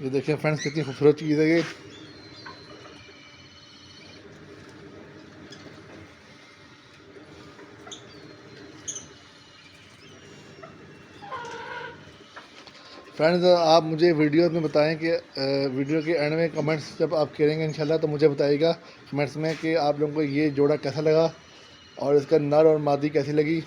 ये देखिए फ्रेंड्स, कितनी खूबसूरत चीज़ है ये। फ्रेंड्स, आप मुझे वीडियो में बताएं कि वीडियो के एंड में कमेंट्स जब आप करेंगे इंशाल्लाह, तो मुझे बताइएगा कमेंट्स में कि आप लोगों को ये जोड़ा कैसा लगा और इसका नर और मादी कैसी लगी।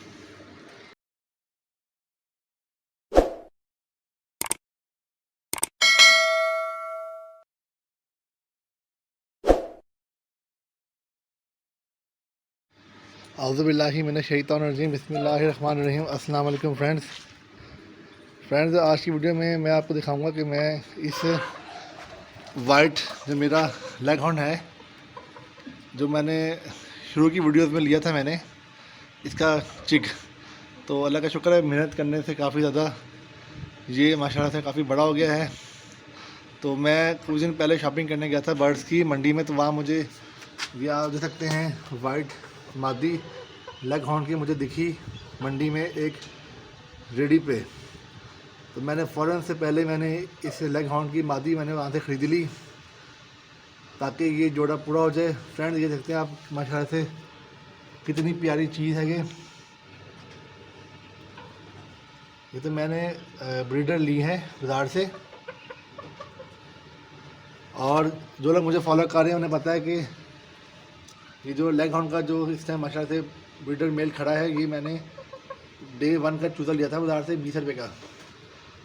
औज़ुबिल्लाहि मिनश शैतानिर रजीम, बिस्मिल्लाहिर रहमानिर रहीम। अस्सलाम वालेकुम फ्रेंड्स, आज की वीडियो में मैं आपको दिखाऊंगा कि मैं इस वाइट जो मेरा लेग हॉर्न है, जो मैंने शुरू की वीडियोस में लिया था मैंने इसका चिक, तो अल्लाह का शुक्र है मेहनत करने से काफ़ी ज़्यादा ये माशाल्लाह से काफ़ी बड़ा हो गया है। तो मैं कुछ दिन पहले शॉपिंग करने गया था बर्ड्स की मंडी में, तो वहाँ मुझे ये आप देख सकते हैं वाइट मादी लेग हॉर्न की मुझे दिखी मंडी में एक रेडी पे। तो मैंने फ़ौरन से पहले मैंने इस लेग हॉर्न की मादी मैंने वहाँ से ख़रीद ली ताकि ये जोड़ा पूरा हो जाए। फ्रेंड्स, ये देखते हैं आप माशाल्लाह से कितनी प्यारी चीज़ है ये तो मैंने ब्रीडर ली है बाज़ार से, और जो लोग मुझे फॉलो कर रहे हैं उन्हें पता है कि ये जो लेग हॉर्न का जो इस टाइम माशाल्लाह से ब्रीडर मेल खड़ा है, ये मैंने डे 1 का चूज़ा लिया था बाज़ार से 20 रुपये का।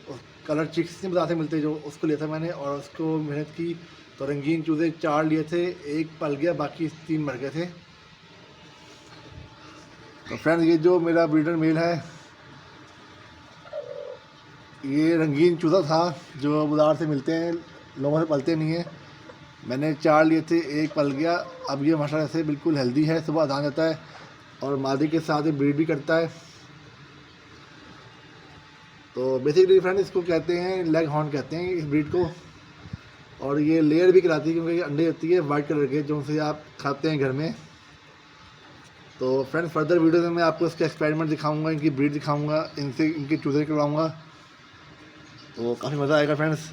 और कलर चिक्स नहीं बाज़ार से मिलते, जो उसको लिया था मैंने और उसको मेहनत की। तो रंगीन चूज़े 4 लिए थे, एक पल गया, बाकी 3 मर गए थे। तो फ्रेंड्स, ये जो मेरा ब्रीडर मेल है, ये रंगीन चूज़ा था जो बाज़ार से मिलते हैं, लोगों से पलते नहीं है। मैंने 4 लिए थे, एक पल गया। अब ये माशाल्लाह से बिल्कुल हेल्दी है, सुबह अजान जाता है और मादी के साथ ही ब्रीड भी करता है। तो बेसिकली फ्रेंड, इसको कहते हैं लेग हॉर्न कहते हैं इस ब्रीड को। और ये लेयर भी कराती है क्योंकि ये अंडे देती है वाइट कलर के, जो से आप खाते हैं घर में। तो फ्रेंड्स, फर्दर वीडियो में मैं आपको इसके एक्सपेरिमेंट दिखाऊंगा, इनकी ब्रीड दिखाऊंगा, इनसे इनके चूजे करवाऊंगा, तो काफ़ी मज़ा आएगा फ्रेंड्स।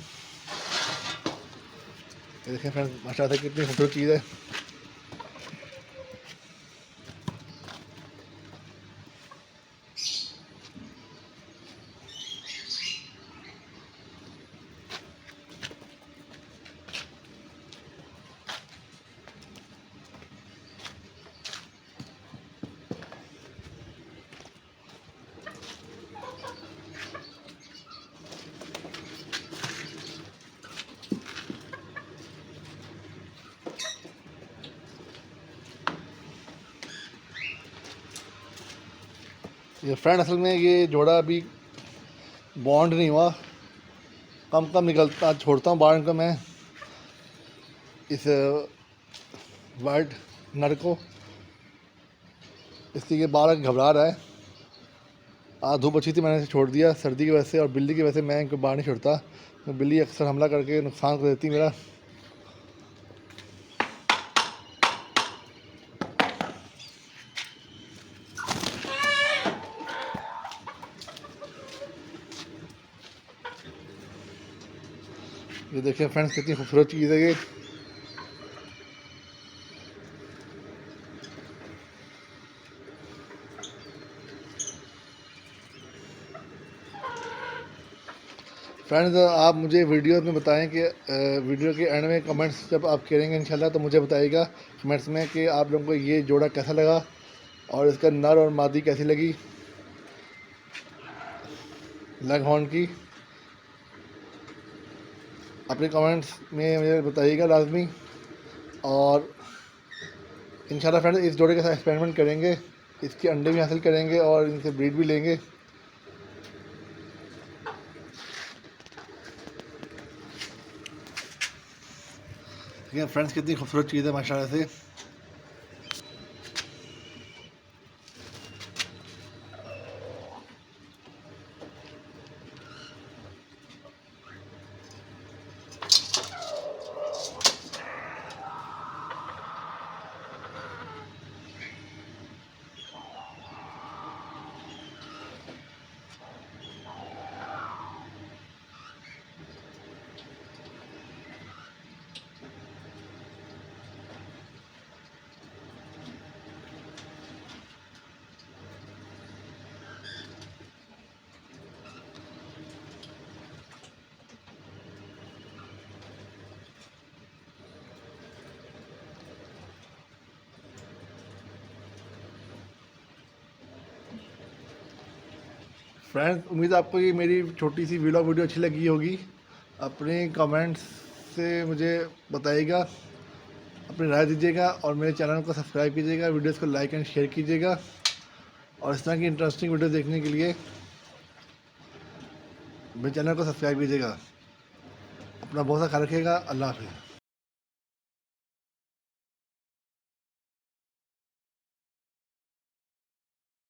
ये देखें फ्रेंड्स, माशाल्लाह से कितनी खूबसूरत चीज़ है। ये फ्रेंड, असल में ये जोड़ा अभी बॉन्ड नहीं हुआ, कम कम निकलता छोड़ता हूँ बाहर इनको मैं, इस वाइट नर को। इसलिए ये बाहर घबरा रहा है। आज धूप अच्छी थी, मैंने इसे छोड़ दिया सर्दी की वजह से, और बिल्ली की वजह से मैं इनको बाहर नहीं छोड़ता। तो बिल्ली अक्सर हमला करके नुकसान कर देती मेरा। ये देखिए फ्रेंड्स, कितनी खूबसूरत चीज़ है ये। फ्रेंड्स, आप मुझे वीडियो में बताएं कि वीडियो के एंड में कमेंट्स जब आप करेंगे इंशाल्लाह, तो मुझे बताइएगा कमेंट्स में कि आप लोगों को ये जोड़ा कैसा लगा और इसका नर और मादी कैसी लगी लेग हॉर्न की। अपने कमेंट्स में मुझे बताइएगा लाजमी। और इंशाल्लाह फ्रेंड्स, इस जोड़े के साथ एक्सपेरिमेंट करेंगे, इसके अंडे भी हासिल करेंगे और इनसे ब्रीड भी लेंगे। ठीक है फ्रेंड्स, कितनी खूबसूरत चीज़ है माशाल्लाह से। फ्रेंड्स उम्मीद है आपको ये मेरी छोटी सी व्लॉग वीडियो अच्छी लगी होगी। अपने कमेंट्स से मुझे बताइएगा, अपनी राय दीजिएगा और मेरे चैनल को सब्सक्राइब कीजिएगा, वीडियोस को लाइक एंड शेयर कीजिएगा। और इस तरह की इंटरेस्टिंग वीडियो देखने के लिए मेरे चैनल को सब्सक्राइब कीजिएगा। अपना बहुत सा ख्याल रखिएगा। अल्लाह हाफिज़।